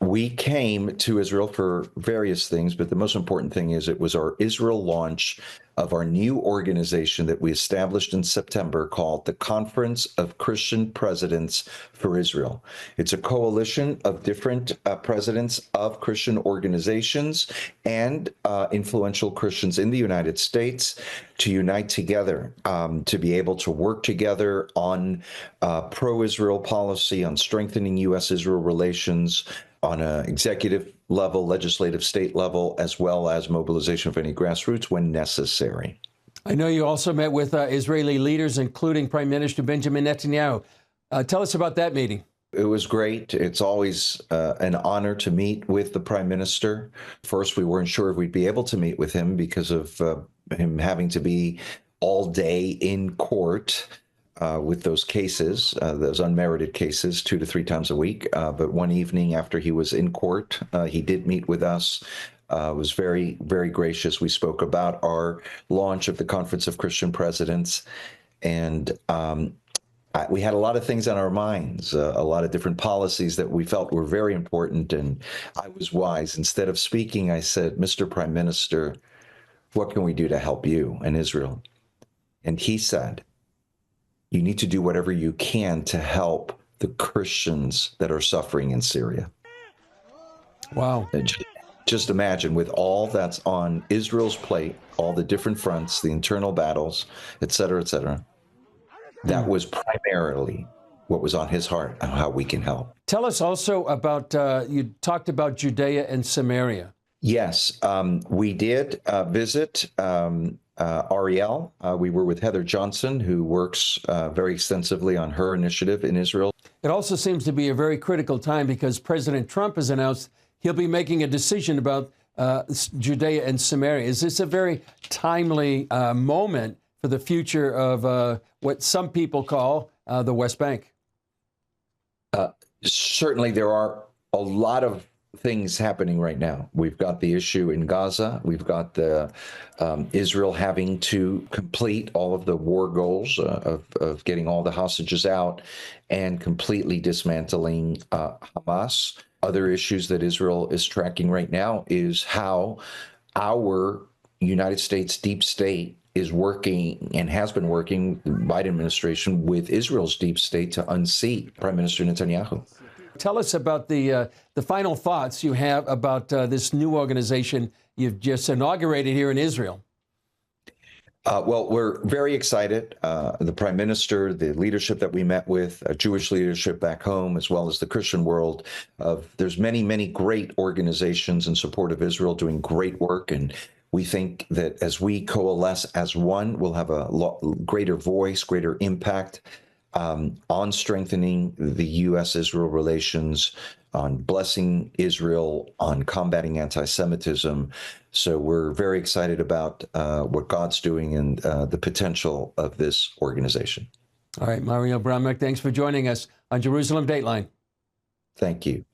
We came to Israel for various things, but the most important thing is it was our Israel launch of our new organization that we established in September called the Conference of Christian Presidents for Israel. It's a coalition of different presidents of Christian organizations and influential Christians in the United States to unite together, to be able to work together on pro-Israel policy, on strengthening U.S.-Israel relations, on an executive level, legislative state level, as well as mobilization of any grassroots when necessary. I know you also met with Israeli leaders, including Prime Minister Benjamin Netanyahu. Tell us about that meeting. It was great. It's always an honor to meet with the Prime Minister. First, we weren't sure if we'd be able to meet with him because of him having to be all day in court with those cases, those unmerited cases, 2 to 3 times a week. But one evening after he was in court, he did meet with us. Was very, very gracious. We spoke about our launch of the Conference of Christian Presidents, and we had a lot of things on our minds, a lot of different policies that we felt were very important. And I was wise. Instead of speaking, I said, "Mr. Prime Minister, what can we do to help you in Israel?" And he said, "You need to do whatever you can to help the Christians that are suffering in Syria." Wow. And just imagine, with all that's on Israel's plate, all the different fronts, the internal battles, et cetera, that was primarily what was on his heart and how we can help. Tell us also about, you talked about Judea and Samaria. Yes, we did visit Ariel. We were with Heather Johnson, who works very extensively on her initiative in Israel. It also seems to be a very critical time because President Trump has announced he'll be making a decision about Judea and Samaria. Is this a very timely moment for the future of what some people call the West Bank? Certainly, there are a lot of things happening right now. We've got the issue in Gaza. We've got the Israel having to complete all of the war goals of getting all the hostages out and completely dismantling Hamas. Other issues that Israel is tracking right now is how our United States deep state is working and has been working, the Biden administration, with Israel's deep state to unseat Prime Minister Netanyahu. Tell us about the final thoughts you have about this new organization you've just inaugurated here in Israel. Well, we're very excited. The Prime Minister, the leadership that we met with, Jewish leadership back home, as well as the Christian world. There's many, many great organizations in support of Israel doing great work. And we think that as we coalesce as one, we'll have a greater voice, greater impact on strengthening the U.S.-Israel relations, on blessing Israel, on combating anti-Semitism. So we're very excited about what God's doing and the potential of this organization. All right, Mario Bramnick, thanks for joining us on Jerusalem Dateline. Thank you.